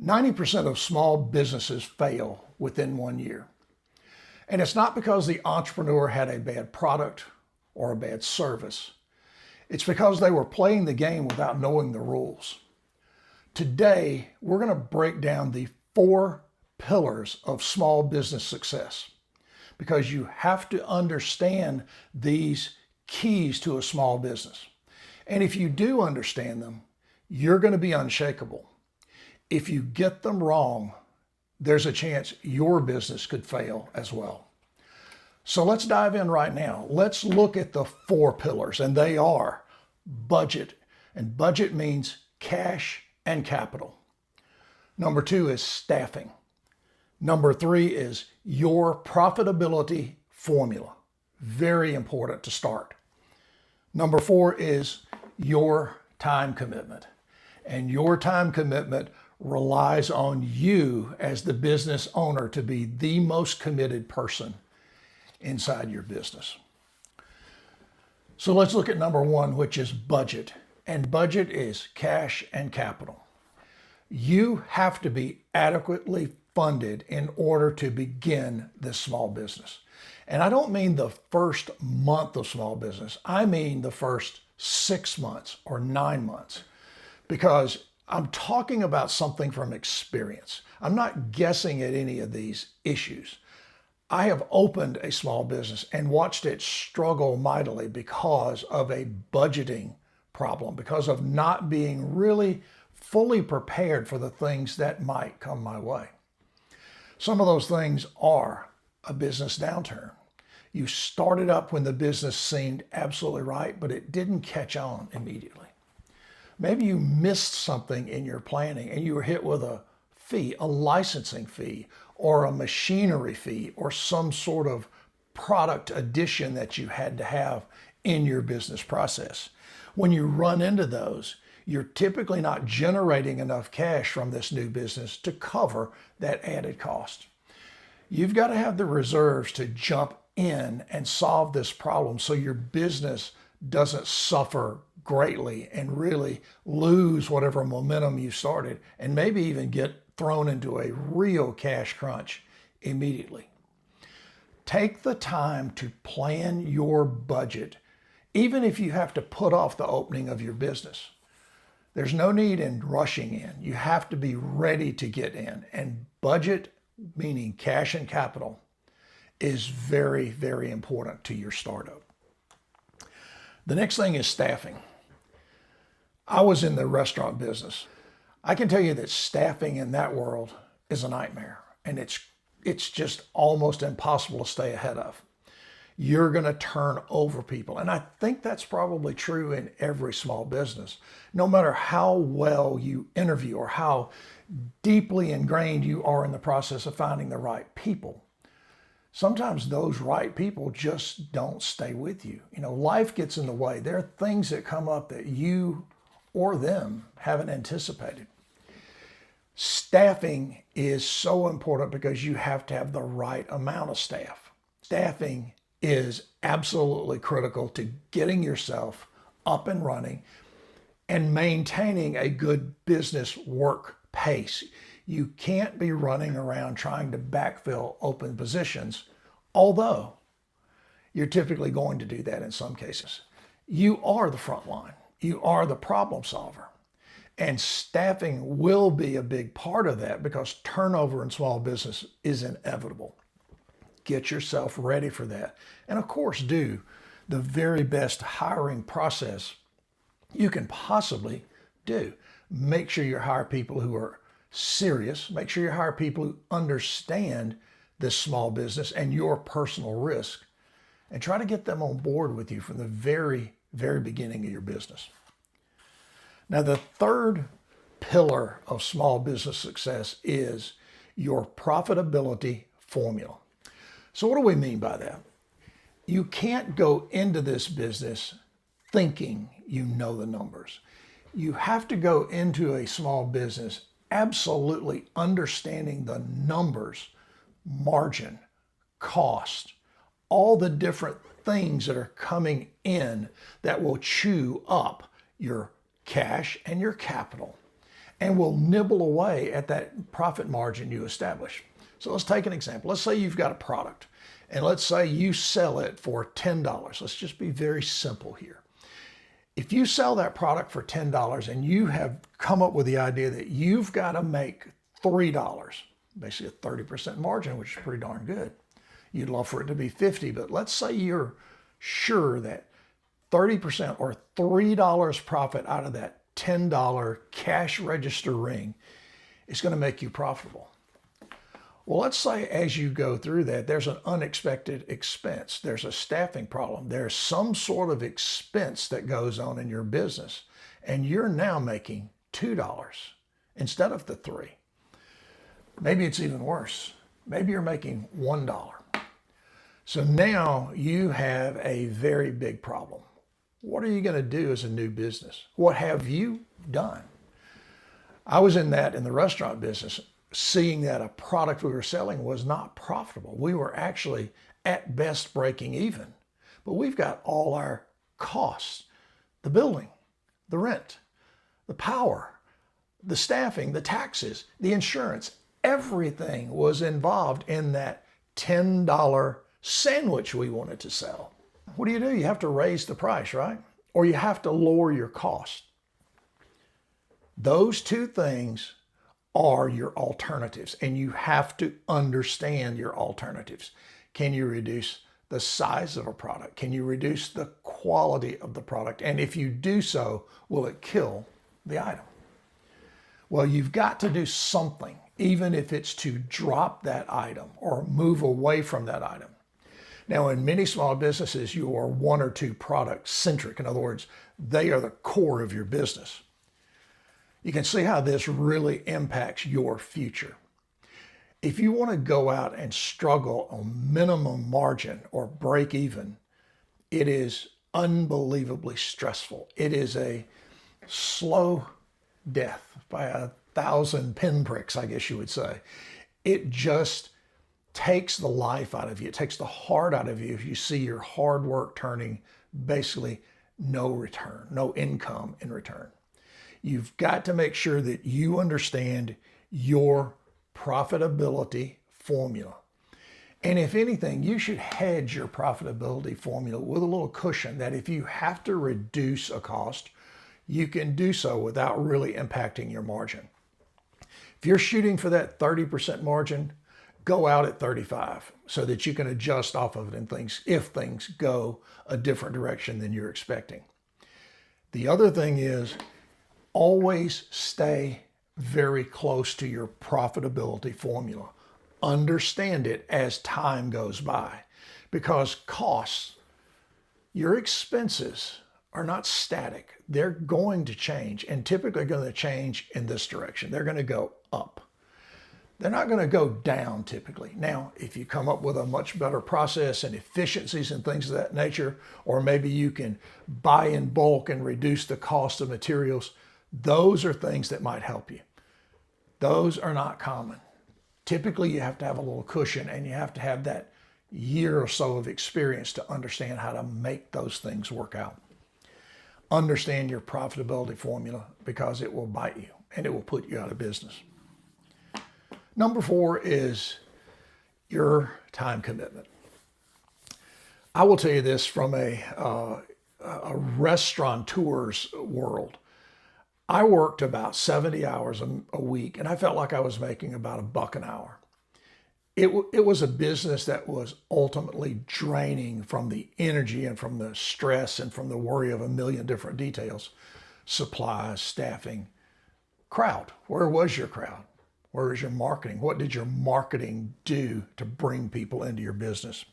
90% of small businesses fail within 1 year. And it's not because the entrepreneur had a bad product or a bad service. It's because they were playing the game without knowing the rules. Today, we're going to break down the 4 pillars of small business success, because you have to understand these keys to a small business. And if you do understand them, you're going to be unshakable. If you get them wrong, there's a chance your business could fail as well. So let's dive in right now. Let's look at the 4 pillars, and they are budget. And budget means cash and capital. Number 2 is staffing. Number 3 is your profitability formula. Very important to start. Number 4 is your time commitment. And your time commitment relies on you as the business owner to be the most committed person inside your business. So let's look at number 1, which is budget. And budget is cash and capital. You have to be adequately funded in order to begin this small business. And I don't mean the first month of small business. I mean the first 6 months or 9 months, because I'm talking about something from experience. I'm not guessing at any of these issues. I have opened a small business and watched it struggle mightily because of a budgeting problem, because of not being really fully prepared for the things that might come my way. Some of those things are a business downturn. You started up when the business seemed absolutely right, but it didn't catch on immediately. Maybe you missed something in your planning and you were hit with a fee, a licensing fee, or a machinery fee, or some sort of product addition that you had to have in your business process. When you run into those, you're typically not generating enough cash from this new business to cover that added cost. You've got to have the reserves to jump in and solve this problem so your business doesn't suffer greatly and really lose whatever momentum you started, and maybe even get thrown into a real cash crunch immediately. Take the time to plan your budget, even if you have to put off the opening of your business. There's no need in rushing in. You have to be ready to get in. And budget, meaning cash and capital, is very, very important to your startup. The next thing is staffing. I was in the restaurant business. I can tell you that staffing in that world is a nightmare, and it's just almost impossible to stay ahead of. You're going to turn over people. And I think that's probably true in every small business. No matter how well you interview or how deeply ingrained you are in the process of finding the right people, sometimes those right people just don't stay with you. You know, life gets in the way. There are things that come up that you or them haven't anticipated. Staffing is so important because you have to have the right amount of staff. Staffing is absolutely critical to getting yourself up and running and maintaining a good business work pace. You can't be running around trying to backfill open positions, although you're typically going to do that in some cases. You are the front line. You are the problem solver. And staffing will be a big part of that because turnover in small business is inevitable. Get yourself ready for that. And of course, do the very best hiring process you can possibly do. Make sure you hire people who are serious. Make sure you hire people who understand this small business and your personal risk. And try to get them on board with you from the very, very beginning of your business. Now, the third pillar of small business success is your profitability formula. So what do we mean by that? You can't go into this business thinking you know the numbers. You have to go into a small business absolutely understanding the numbers, margin, cost, all the different things that are coming in that will chew up your cash and your capital. and will nibble away at that profit margin you establish. So let's take an example. Let's say you've got a product, and let's say you sell it for $10. Let's just be very simple here. If you sell that product for $10 and you have come up with the idea that you've got to make $3, basically a 30% margin, which is pretty darn good. You'd love for it to be 50, but let's say you're sure that 30% or $3 profit out of that $10 cash register ring is going to make you profitable. Well, let's say as you go through that, there's an unexpected expense. There's a staffing problem. There's some sort of expense that goes on in your business, and you're now making $2 instead of the $3. Maybe it's even worse. Maybe you're making $1. So now you have a very big problem. What are you going to do as a new business? What have you done? I was in the restaurant business, seeing that a product we were selling was not profitable. We were actually at best breaking even, but we've got all our costs, the building, the rent, the power, the staffing, the taxes, the insurance, everything was involved in that $10 sandwich we wanted to sell. What do? You have to raise the price, right? Or you have to lower your cost. Those two things are your alternatives, and you have to understand your alternatives. Can you reduce the size of a product? Can you reduce the quality of the product? And if you do so, will it kill the item? Well, you've got to do something, even if it's to drop that item or move away from that item. Now, in many small businesses, you are one or two product centric. In other words, they are the core of your business. You can see how this really impacts your future. If you want to go out and struggle on minimum margin or break even, it is unbelievably stressful. It is a slow death by 1,000 pinpricks, I guess you would say. It just takes the life out of you. It takes the heart out of you if you see your hard work turning basically no return, no income in return. You've got to make sure that you understand your profitability formula. And if anything, you should hedge your profitability formula with a little cushion that if you have to reduce a cost, you can do so without really impacting your margin. If you're shooting for that 30% margin, go out at 35 so that you can adjust off of it if things go a different direction than you're expecting. The other thing is, always stay very close to your profitability formula. Understand it as time goes by, because costs, your expenses are not static. They're going to change, and typically going to change in this direction. They're going to go up. They're not going to go down typically. Now, if you come up with a much better process and efficiencies and things of that nature, or maybe you can buy in bulk and reduce the cost of materials, those are things that might help you. Those are not common. Typically, you have to have a little cushion, and you have to have that year or so of experience to understand how to make those things work out. Understand your profitability formula, because it will bite you and it will put you out of business. Number 4 is your time commitment. I will tell you this from a restaurateur's world. I worked about 70 hours a week, and I felt like I was making about $1 an hour. It was a business that was ultimately draining from the energy and from the stress and from the worry of a million different details. Supplies, staffing, crowd. Where was your crowd? Where was your marketing? What did your marketing do to bring people into your business?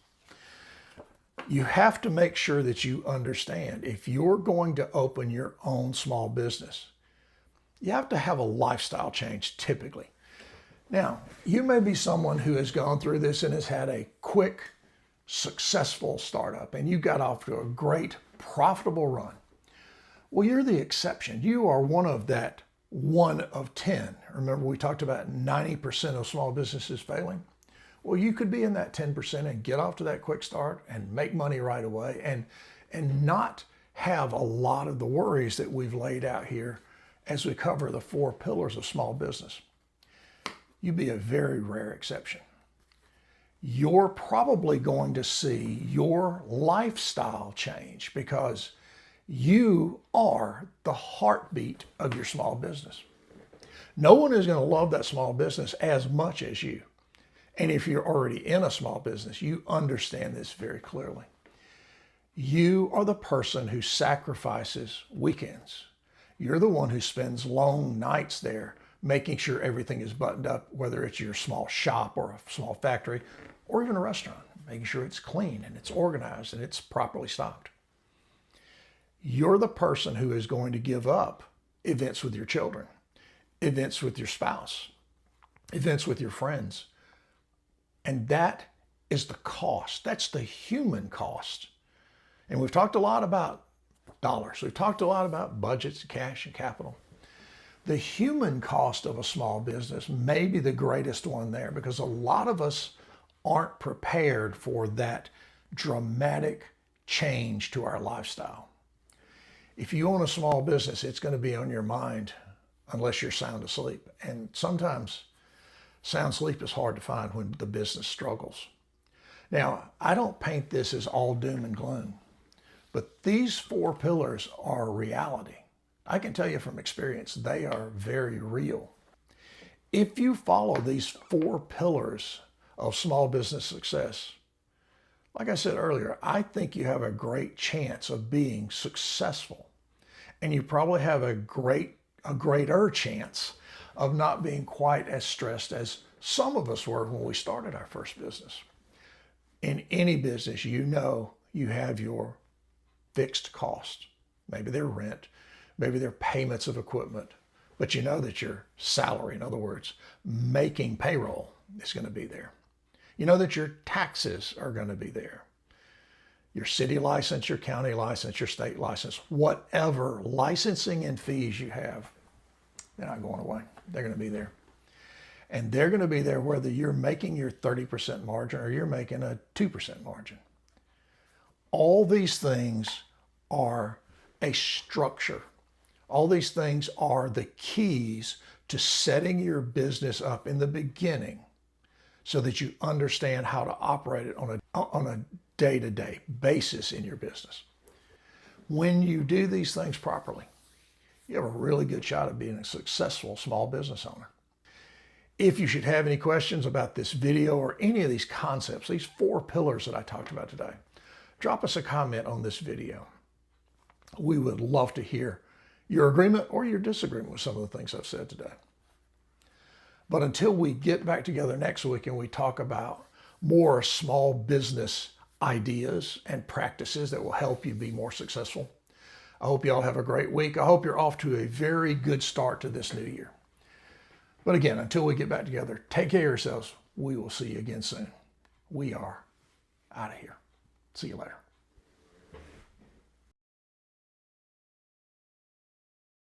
You have to make sure that you understand, if you're going to open your own small business, you have to have a lifestyle change typically. Now, you may be someone who has gone through this and has had a quick, successful startup, and you got off to a great, profitable run. Well, you're the exception. You are one of 10. Remember, we talked about 90% of small businesses failing? Well, you could be in that 10% and get off to that quick start and make money right away and not have a lot of the worries that we've laid out here as we cover the 4 pillars of small business. You'd be a very rare exception. You're probably going to see your lifestyle change because you are the heartbeat of your small business. No one is going to love that small business as much as you. And if you're already in a small business, you understand this very clearly. You are the person who sacrifices weekends. You're the one who spends long nights there making sure everything is buttoned up, whether it's your small shop or a small factory or even a restaurant, making sure it's clean and it's organized and it's properly stocked. You're the person who is going to give up events with your children, events with your spouse, events with your friends. And that is the cost. That's the human cost. And we've talked a lot about dollars. We've talked a lot about budgets, cash, and capital. The human cost of a small business may be the greatest one there because a lot of us aren't prepared for that dramatic change to our lifestyle. If you own a small business, it's going to be on your mind unless you're sound asleep. And sometimes sound sleep is hard to find when the business struggles. Now, I don't paint this as all doom and gloom, but these 4 pillars are reality. I can tell you from experience, they are very real. If you follow these 4 pillars of small business success, like I said earlier, I think you have a great chance of being successful. And you probably have a greater chance of not being quite as stressed as some of us were when we started our first business. In any business, you know you have your fixed cost. Maybe they're rent, maybe they're payments of equipment, but you know that your salary, in other words, making payroll, is going to be there. You know that your taxes are going to be there. Your city license, your county license, your state license, whatever licensing and fees you have, they're not going away. They're going to be there. And they're going to be there whether you're making your 30% margin or you're making a 2% margin. All these things are a structure. All these things are the keys to setting your business up in the beginning so that you understand how to operate it on a day-to-day basis in your business. When you do these things properly, you have a really good shot at being a successful small business owner. If you should have any questions about this video or any of these concepts, these 4 pillars that I talked about today, drop us a comment on this video. We would love to hear your agreement or your disagreement with some of the things I've said today. But until we get back together next week and we talk about more small business ideas and practices that will help you be more successful, I hope you all have a great week. I hope you're off to a very good start to this new year. But again, until we get back together, take care of yourselves. We will see you again soon. We are out of here. See you later.